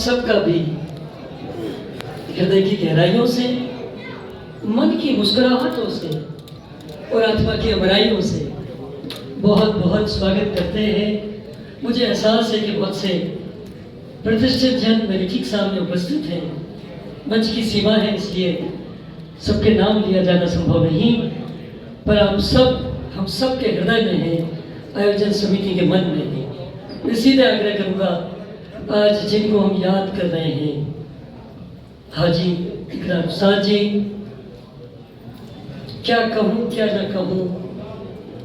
सबका भी हृदय की गहराइयों से, मन की मुस्कुराहटों से और आत्मा की अमराइयों से बहुत बहुत स्वागत करते हैं। मुझे एहसास है कि बहुत से प्रतिष्ठित जन मेरे ठीक सामने उपस्थित हैं। मंच की सीमा है, इसलिए सबके नाम लिया जाना संभव नहीं, पर हम सब के हृदय में हैं, आयोजन समिति के मन में है। मैं सीधे आग्रह करूँगा, आज जिनको हम याद कर रहे हैं, हाजी इकराम उस्ताद जी, क्या कहूँ क्या न कहूँ,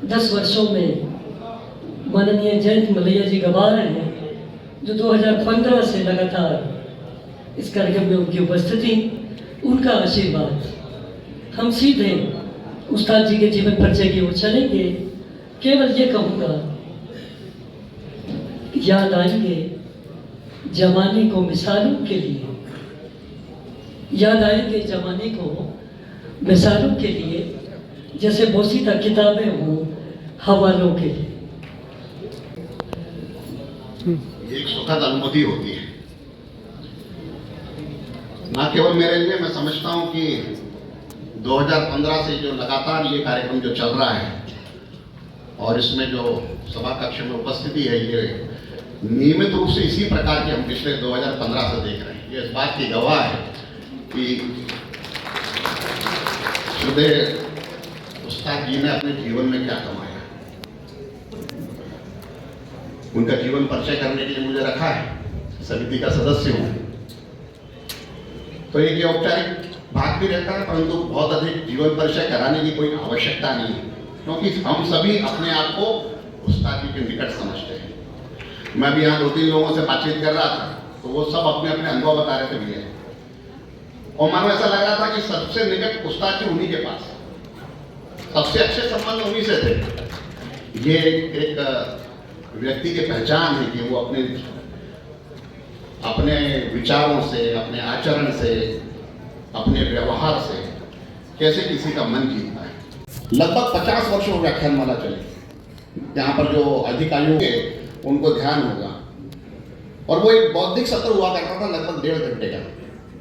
10 वर्षों में माननीय जयंत मलैया जी गवा रहे हैं, जो 2015 से लगातार इस कार्यक्रम में उनकी उपस्थिति, उनका आशीर्वाद। हम सीधे उस्ताद जी के जीवन परिचय की ओर चलेंगे। केवल ये कहूँगा, याद आएंगे जमाने को मिसालों के लिए, याद आएंगे जमाने को मिसालों के लिए, जैसे बोसीदा किताबें हों हवालों के लिए। एक सुखद अनुभूति होती है, ना केवल मेरे लिए, मैं समझता हूं कि 2015 से जो लगातार ये कार्यक्रम जो चल रहा है और इसमें जो सभा कक्ष में उपस्थिति है, ये नियमित रूप से इसी प्रकार की हम पिछले 2015 से देख रहे हैं। ये इस बात की गवाह है कि श्रद्धेय उस्ताद जी ने अपने जीवन में क्या कमाया। उनका जीवन परिचय करने के लिए मुझे रखा है, समिति का सदस्य हूं, तो एक औपचारिक भाग भी रहता है, परंतु बहुत अधिक जीवन परिचय कराने की कोई आवश्यकता नहीं है, क्योंकि हम सभी अपने आप को उस्ताद जी के निकट समझते हैं। मैं भी यहाँ 2-3 लोगों से बातचीत कर रहा था, तो वो सब अपने अपने अनुभव बता रहे थे भैया, और मानो ऐसा लग रहा था कि सबसे निकट उस्ताद जी उन्हीं के पास, सबसे अच्छे संबंध उन्हीं से थे। ये एक व्यक्ति की पहचान है कि वो अपने विचारों से, अपने आचरण से, अपने व्यवहार से कैसे किसी का मन जीतता है। लगभग 50 वर्षों व्याख्यानमाला चली, यहाँ पर जो अधिकारियों के उनको ध्यान होगा, और वो एक बौद्धिक सत्र हुआ करता था लगभग 1.5 घंटे का,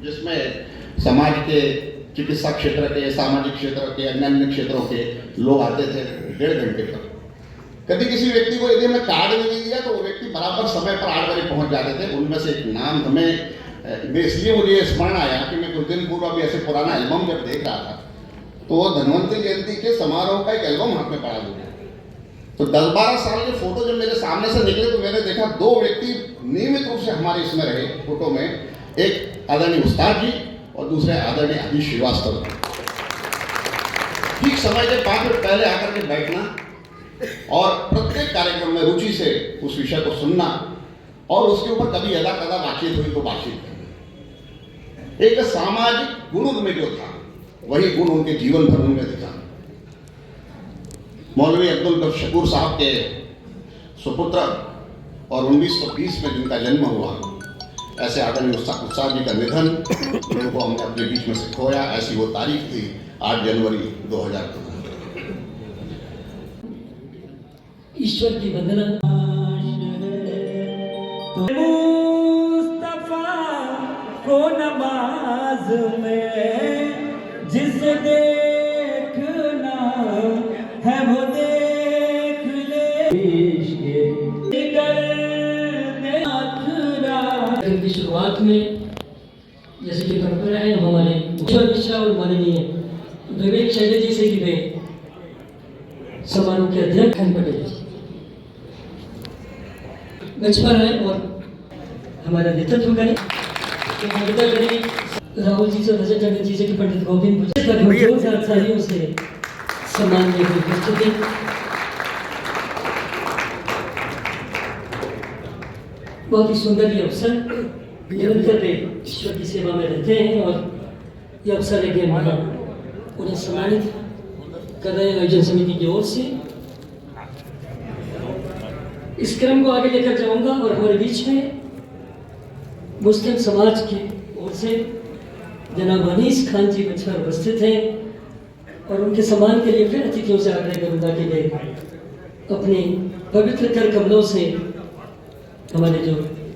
जिसमें समाज के, चिकित्सा क्षेत्र के, सामाजिक क्षेत्र के, अन्य क्षेत्रों के लोग आते थे 1.5 घंटे तक। कभी किसी व्यक्ति को यदि हमें कार्ड नहीं दिया तो वो व्यक्ति बराबर समय पर 8 बजे पहुंच जाते थे। उनमें से एक नाम हमें, इसलिए मुझे स्मरण आया कि मैं कुछ दिन पूर्व अभी ऐसे पुराना एल्बम जब देख रहा था, तो वो धन्वंतरी जयंती के समारोह का एक एल्बम हाथ में पड़ा हुआ है। तो 10-12 साल के फोटो जब मेरे सामने से निकले, तो मैंने देखा 2 व्यक्ति नियमित रूप से हमारे इसमें रहे फोटो में, एक आदरणीय उस्ताद जी और दूसरे आदरणीय आदिश श्रीवास्तव। ठीक समय के 5 मिनट पहले आकर के बैठना और प्रत्येक कार्यक्रम में रुचि से उस विषय को सुनना, और उसके ऊपर कभी यदा कदा बातचीत हुई तो बातचीत करना। एक सामाजिक गुण उनमें जो था, वही गुण उनके जीवन भर में दिखा। मौलवी अब्दुल शकूर साहब के सुपुत्र और 1920 में जिनका जन्म हुआ, ऐसे आदरणीय उस्ताद जी का निधन, उनको हमने अपने बीच में से खोया। ऐसी वो तारीख थी 8 जनवरी 2015। ईश्वर की वंदना। मुस्तफा को नमाज में जिसे देखना है वो देख ले। की शुरुआत में जैसे कि परंपरा है, हमारे ईश्वर मिश्रा और माननीय विवेक शैले जी से भी समारोह के अध्यक्ष पटेल जी मंच पर आए और हमारा नेतृत्व करें। राहुल जी से, रजत टंडन जी से, पंडित गोविंद जोरदार से सम्मान देने की प्रस्तुति। बहुत ही सुंदर ये अवसर, निरंतर ईश्वर की सेवा में रहते हैं और ये अवसर है कि हमारा उन्हें सम्मानित कर रहे हैं आयोजन समिति की ओर से। इस क्रम को आगे लेकर जाऊंगा और हमारे बीच में मुस्लिम समाज की ओर से जनाब अनीस खान जी मंच पर उपस्थित हैं और उनके सम्मान के लिए फिर अतिथियों से आग्रह करूंगा कि वे अपने पवित्र कर कमलों से हमारे जो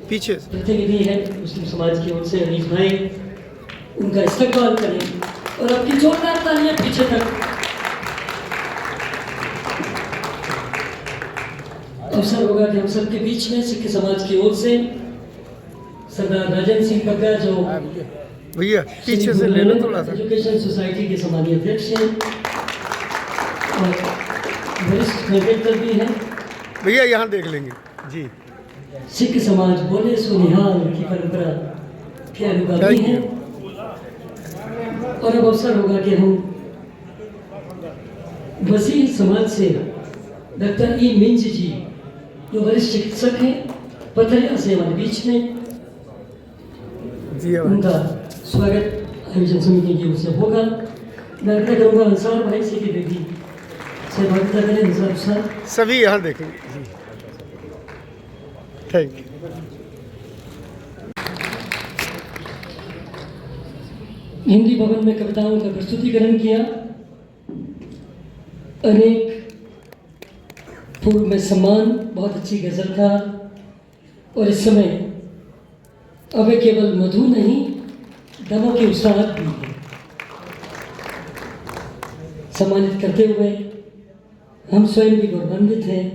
पीछे प्रतिनिधि है मुस्लिम समाज की ओर से अनीस भाई, उनका इस्तकबाल करें और आपकी जोरदार तालियां पीछे तक। अवसर होगा कि हम सबके बीच में सिख समाज की ओर से सरदार राजन सिंह बग्गा, जो भैया पीछे से ले लो थोड़ा सा। एजुकेशन सोसाइटी के सम्मानीय अध्यक्ष हैं और वरिष्ठ डायरेक्टर भी हैं। भैया यहाँ देख लेंगे जी। सिख समाज बोले सुनिहाल की परंपरा के अनुगामी हैं और अब अवसर होगा कि हम वसीम समाज से डॉक्टर ई मिंज जी, जो वरिष्ठ चिकित्सक हैं, पथरिया से हमारे बीच में, जी उनका स्वागत आयोजन समिति की ओर से होगा। मैं आग्रह करूँगा अंसार भाई से की बेटी सहभागिता करें। अंसार साहब सभी यहाँ देखेंगे जी। Thank you. हिंदी भवन में कविताओं का प्रस्तुतिकरण किया, अनेक पूर्व में सम्मान, बहुत अच्छी गजल था और इस समय अब वे केवल मधु नहीं, दमों के उस्ताद भी हैं। सम्मानित करते हुए हम स्वयं भी गौरवान्वित हैं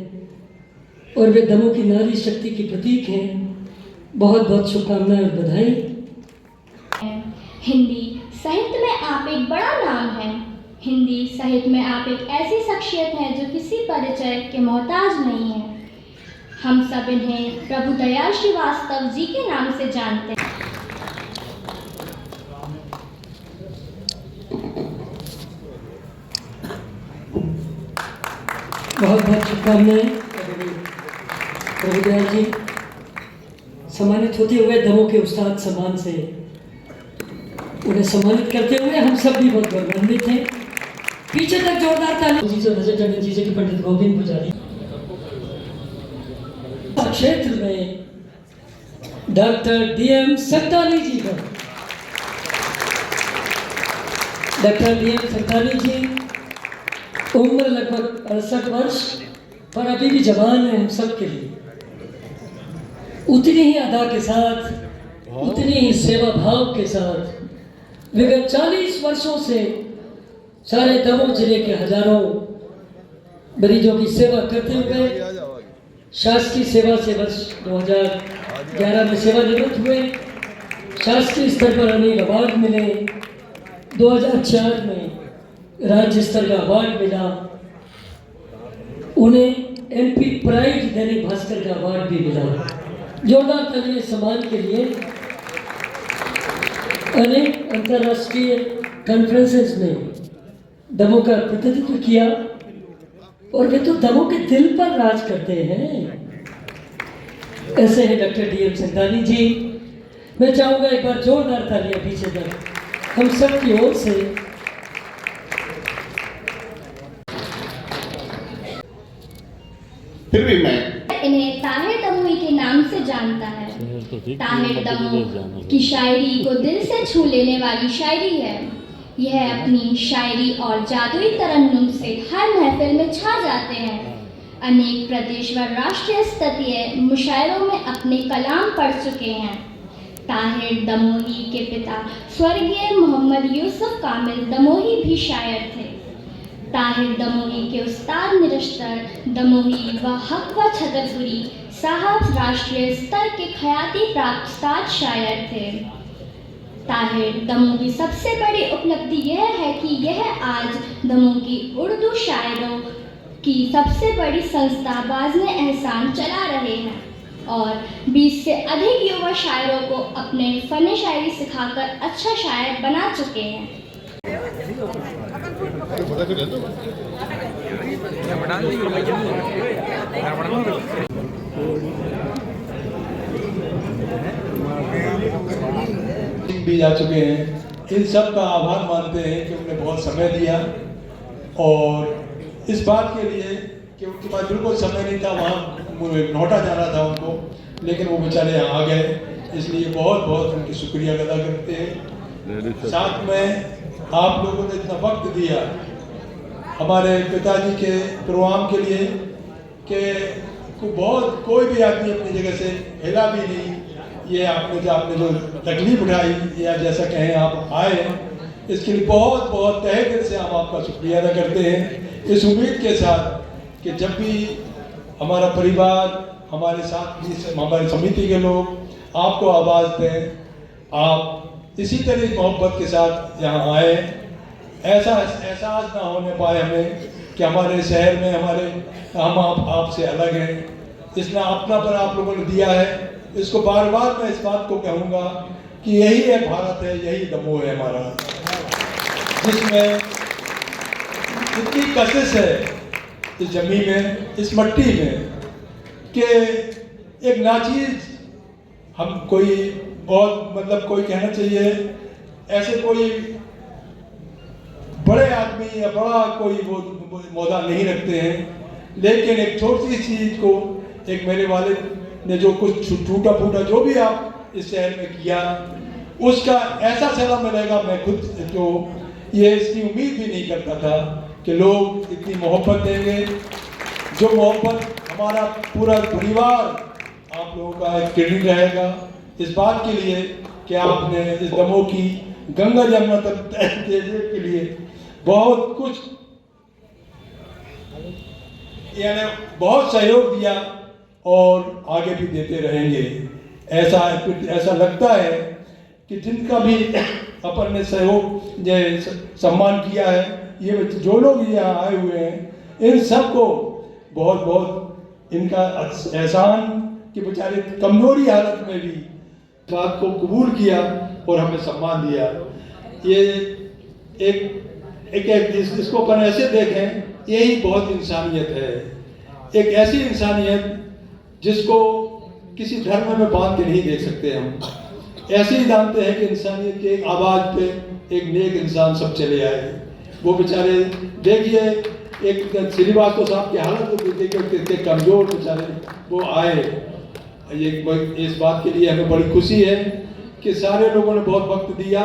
और वे दमों की नारी शक्ति की प्रतीक हैं। बहुत बहुत शुभकामनाएं और बधाई। हिंदी साहित्य में आप एक बड़ा नाम हैं। हिंदी साहित्य में आप एक ऐसी शख्सियत हैं जो किसी परिचय के मोहताज नहीं है। हम सब इन्हें प्रभु दयाल श्रीवास्तव जी के नाम से जानते हैं। बहुत बहुत शुभकामनाएं प्रभु दयाल जी। सम्मानित होते हुए दमों के उस्ताद सम्मान से उन्हें सम्मानित करते हुए हम सब भी बहुत गौरवान्वित हैं। पीछे तक जोरदार ताली जी से नजर टंडन जी से कि पंडित गोविंद पुजारी क्षेत्र में डॉक्टर डीएम संतानी जी का। डॉक्टर डीएम संतानी जी उम्र लगभग 68 वर्ष, पर अभी भी जवान है हम सब के लिए। उतनी ही अदा के साथ, उतनी ही सेवा भाव के साथ विगत 40 वर्षों से सारे दमोह जिले के हजारों मरीजों की सेवा करते हुए शासकीय सेवा से वर्ष 2011 में सेवानिवृत्त हुए। शासकीय स्तर पर अनेक अवार्ड मिले। 2004 में राज्य स्तर का अवार्ड मिला। उन्हें एमपी प्राइड दैनिक भास्कर का अवार्ड भी मिला। जोरदार तालियां सम्मान के लिए। अनेक अंतर्राष्ट्रीय कॉन्फ्रेंसेस में दमोह का प्रतिनिधित्व किया और वे तो दमोह के दिल पर राज करते हैं। ऐसे हैं डॉक्टर डीएम संतानी जी। मैं चाहूंगा एक बार जोरदार तालियां पीछे तक हम सब की ओर से। फिर भी मैं इन्हें ताहिर दमोही के नाम से जानता है। ताहिर दमोह की शायरी को दिल से छू लेने वाली शायरी है। यह अपनी शायरी और जादुई तरन्नुम से हर महफिल में छा जाते हैं। अनेक प्रदेश व राष्ट्रीय स्तरीय मुशायरों में अपने कलाम पढ़ चुके हैं। ताहिर दमोही के पिता स्वर्गीय मोहम्मद यूसुफ कामिल दमोही भी शायर थे। ताहिर दमोही के उस्ताद निरस्तर दमोही व हक व छतरपुरी साहब राष्ट्रीय स्तर के ख्याति प्राप्त उस्ताद शायर थे। ताहिर दमोह की सबसे बड़ी उपलब्धि यह है कि यह आज दमोह की उर्दू शायरों की सबसे बड़ी संस्था बाज़्ने एहसान चला रहे हैं और 20 से अधिक युवा शायरों को अपने फ़न शायरी सिखाकर अच्छा शायर बना चुके हैं। भी जा चुके हैं। इन सब का आभार मानते हैं कि उन्होंने बहुत समय दिया और इस बात के लिए कि उनके पास बिल्कुल समय नहीं था, वहाँ नोटा जाना था उनको, लेकिन वो बेचारे यहाँ आ गए। इसलिए बहुत बहुत उनकी शुक्रिया अदा करते हैं। साथ में आप लोगों ने इतना वक्त दिया हमारे पिताजी के प्रोग्राम के लिए कि कोई भी आदमी अपनी जगह से हिला भी नहीं। ये आपने जो तकलीफ उठाई या जैसा कहें आप आए, इसके लिए बहुत बहुत तहे दिल से हम आपका शुक्रिया अदा करते हैं, इस उम्मीद के साथ कि जब भी हमारा परिवार, हमारे साथ भी हमारी समिति के लोग आपको आवाज़ दें, आप इसी तरह मोहब्बत के साथ यहाँ आए। ऐसा एहसास ना होने पाए हमें कि हमारे शहर में हम आपसे अलग हैं। इतना अपनापन आप लोगों ने दिया है, इसको बार बार मैं इस बात को कहूँगा कि यही है भारत है, यही दमोह है हमारा, जिसमें इतनी कशिश है इस जमीन में, इस मट्टी में, कि एक नाचीज हम कोई बहुत मतलब कोई कहना चाहिए ऐसे कोई बड़े आदमी या बड़ा कोई वो मौदा नहीं रखते हैं, लेकिन एक छोटी सी चीज को एक मेरे वालिद ने जो कुछ टूटा फूटा जो भी आप इस शहर में किया, उसका ऐसा सला मिलेगा। मैं खुद जो ये इसकी उम्मीद भी नहीं करता था कि लोग इतनी मोहब्बत देंगे, जो मोहब्बत हमारा पूरा परिवार आप लोगों का एक ऋणी रहेगा इस बात के लिए कि आपने इस दमोह की गंगा जमुना तक तहजीब के लिए बहुत कुछ यानी बहुत सहयोग दिया और आगे भी देते रहेंगे। ऐसा लगता है कि जिनका भी अपन ने सहयोग सम्मान किया है, ये जो लोग यहाँ आए हुए हैं, इन सबको बहुत बहुत इनका एहसान कि बेचारे कमजोरी हालत में भी बात को कबूल किया और हमें सम्मान दिया। ये एक इसको अपन ऐसे देखें, यही बहुत इंसानियत है, एक ऐसी इंसानियत जिसको किसी धर्म में बांध के नहीं देख सकते हम। ऐसे ही जानते हैं कि इंसानियत की एक आवाज़ पे एक नेक इंसान सब चले आए। वो बेचारे देखिए एक श्रीवास्तव साहब की हालत को देखिए कितने कमज़ोर बेचारे वो आए। इस बात के लिए हमें बड़ी खुशी है कि सारे लोगों ने बहुत वक्त दिया,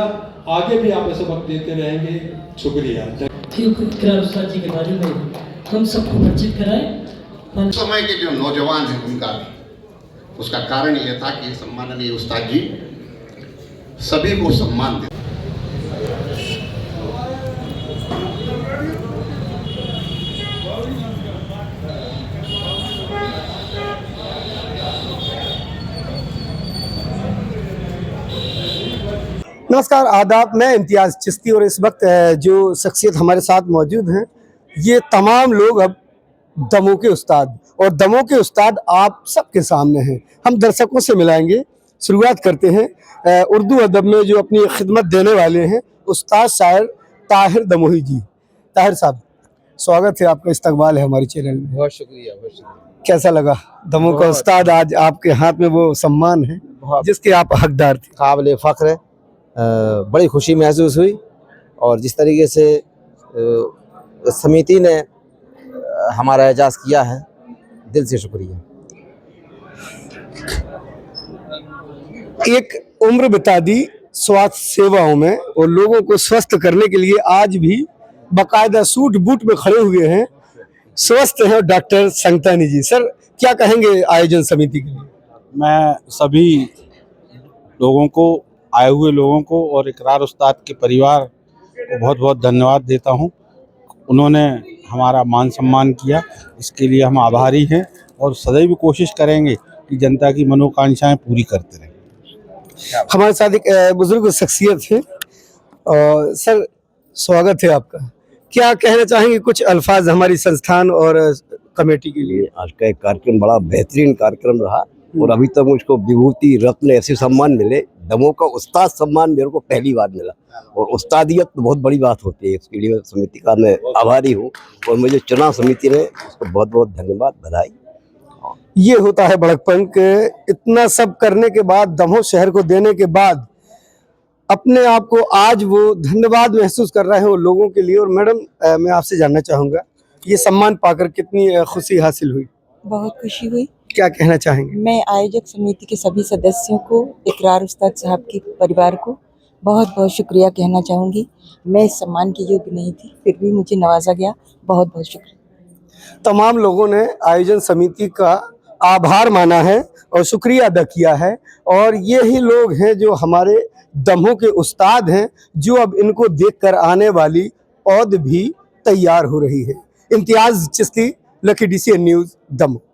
आगे भी आप ऐसे वक्त देते रहेंगे। शुक्रिया। इकरार उस्ताद जी के बारे में हम सबको परिचित कराएं। समय के जो नौजवान हैं उनका भी, उसका कारण यह था कि सम्माननीय उस्ताद जी सभी को सम्मान देते। नमस्कार, आदाब। मैं इम्तियाज़ चिश्ती और इस वक्त जो शख्सियत हमारे साथ मौजूद हैं, ये तमाम लोग अब दमोह के उस्ताद, और दमोह के उस्ताद आप सबके सामने हैं। हम दर्शकों से मिलाएंगे। शुरुआत करते हैं उर्दू अदब में जो अपनी खिदमत देने वाले हैं, उस्ताद शायर ताहिर दमोही जी। ताहिर साहब, स्वागत है, आपका इस्तकबाल है हमारे चैनल में। बहुत शुक्रिया, बहुत शुक्रिया। कैसा लगा दमोह का उस्ताद, आज आपके हाथ में वो सम्मान है जिसके आप हकदार थे? काबिल फ़ख्र है, बड़ी खुशी महसूस हुई, और जिस तरीके से समिति ने हमारा एजाज़ किया है, दिल से शुक्रिया। एक उम्र बिता दी स्वास्थ्य सेवाओं में और लोगों को स्वस्थ करने के लिए आज भी बाकायदा सूट बूट में खड़े हुए हैं, स्वस्थ हैं डॉक्टर संगतानी जी। सर, क्या कहेंगे आयोजन समिति के लिए? मैं सभी लोगों को, आए हुए लोगों को और इकरार उस्ताद के परिवार को बहुत बहुत धन्यवाद देता हूं। उन्होंने हमारा मान सम्मान किया, इसके लिए हम आभारी हैं और सदैव कोशिश करेंगे कि जनता की मनोकांक्षाएं पूरी करते रहें। हमारे साथ एक बुजुर्ग शख्सियत है, और सर स्वागत है आपका। क्या कहना चाहेंगे, कुछ अल्फाज हमारी संस्थान और कमेटी के लिए? आज का एक कार्यक्रम बड़ा बेहतरीन कार्यक्रम रहा, और अभी तक मुझको विभूति रत्न ऐसे सम्मान मिले। दमोह का उस्ताद सम्मान मेरे को पहली बार मिला, और उस्तादियत तो बहुत बड़ी बात होती है। इसके लिए समिति का मैं आभारी हूँ, और मुझे चुनाव समिति ने उसको बहुत बहुत धन्यवाद, बधाई। ये होता है बड़कपन के, इतना सब करने के बाद, दमोह शहर को देने के बाद, अपने आप को आज वो धन्यवाद महसूस कर रहे हैं वो लोगों के लिए। और मैडम, मैं आपसे जानना चाहूँगा, ये सम्मान पाकर कितनी खुशी हासिल हुई? बहुत खुशी हुई। क्या कहना चाहेंगे? मैं आयोजक समिति के सभी सदस्यों को, इकरार उस्ताद साहब के परिवार को बहुत बहुत शुक्रिया कहना चाहूँगी। मैं इस सम्मान की योग्य नहीं थी, फिर भी मुझे नवाजा गया। बहुत बहुत शुक्रिया। तमाम लोगों ने आयोजन समिति का आभार माना है और शुक्रिया अदा किया है। और यही लोग हैं जो हमारे दमों के उस्ताद हैं, जो अब इनको देखकर आने वाली औद भी तैयार हो रही है। Imtiaz Chishti, Lucky DCN news, Damoh.